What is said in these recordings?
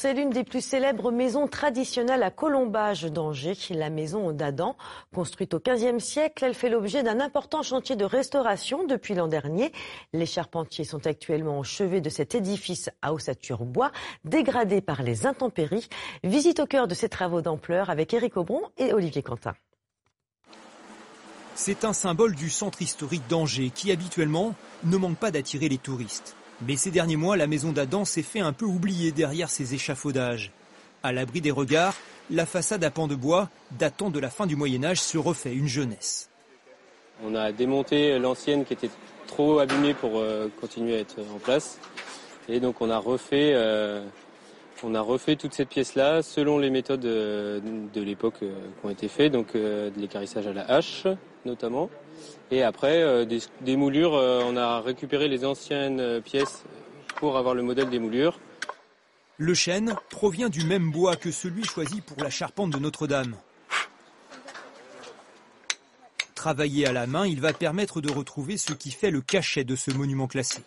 C'est l'une des plus célèbres maisons traditionnelles à Colombage d'Angers, la maison d'Adam. Construite au XVe siècle, elle fait l'objet d'un important chantier de restauration depuis l'an dernier. Les charpentiers sont actuellement au chevet de cet édifice à ossature bois, dégradé par les intempéries. Visite au cœur de ces travaux d'ampleur avec Éric Aubron et Olivier Quentin. C'est un symbole du centre historique d'Angers qui habituellement ne manque pas d'attirer les touristes. Mais ces derniers mois, la maison d'Adam s'est fait un peu oublier derrière ses échafaudages. À l'abri des regards, la façade à pans de bois, datant de la fin du Moyen-Âge, se refait une jeunesse. On a démonté l'ancienne qui était trop abîmée pour continuer à être en place. Et donc on a refait toute cette pièce-là selon les méthodes de l'époque qui ont été faites, donc de l'équarrissage à la hache notamment. Et après, des moulures, on a récupéré les anciennes pièces pour avoir le modèle des moulures. Le chêne provient du même bois que celui choisi pour la charpente de Notre-Dame. Travaillé à la main, il va permettre de retrouver ce qui fait le cachet de ce monument classé.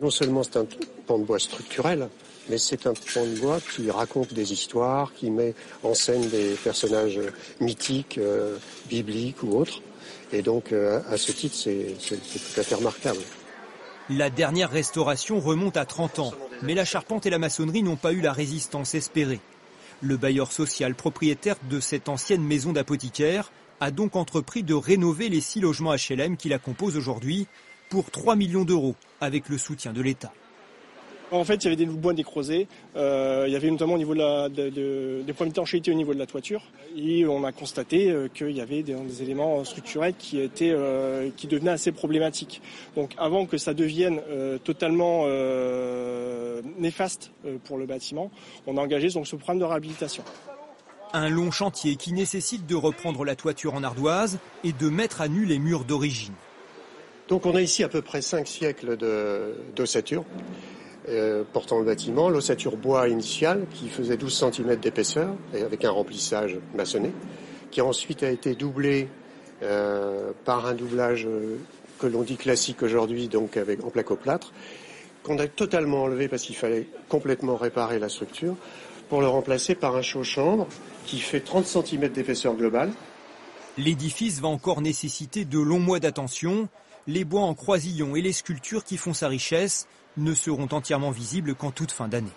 Non seulement c'est un pan de bois structurel, mais c'est un pan de bois qui raconte des histoires, qui met en scène des personnages mythiques, bibliques ou autres. Et donc, à ce titre, c'est tout à fait remarquable. La dernière restauration remonte à 30 ans, mais la charpente et la maçonnerie n'ont pas eu la résistance espérée. Le bailleur social propriétaire de cette ancienne maison d'apothicaire a donc entrepris de rénover les 6 logements HLM qui la composent aujourd'hui pour 3 millions d'euros, avec le soutien de l'État. En fait, il y avait des bois nécrosés. Il y avait notamment au niveau des points d'étanchéité au niveau de la toiture. Et on a constaté qu'il y avait des éléments structurels qui devenaient assez problématiques. Donc, avant que ça devienne totalement néfaste pour le bâtiment, on a engagé donc ce programme de réhabilitation. Un long chantier qui nécessite de reprendre la toiture en ardoise et de mettre à nu les murs d'origine. Donc, on a ici à peu près 5 siècles d'ossature. Portant le bâtiment, l'ossature bois initiale qui faisait 12 cm d'épaisseur et avec un remplissage maçonné, qui ensuite a été doublé par un doublage que l'on dit classique aujourd'hui, donc en placo-plâtre, qu'on a totalement enlevé parce qu'il fallait complètement réparer la structure, pour le remplacer par un chaud-chambre qui fait 30 cm d'épaisseur globale. L'édifice va encore nécessiter de longs mois d'attention. Les bois en croisillon et les sculptures qui font sa richesse ne seront entièrement visibles qu'en toute fin d'année.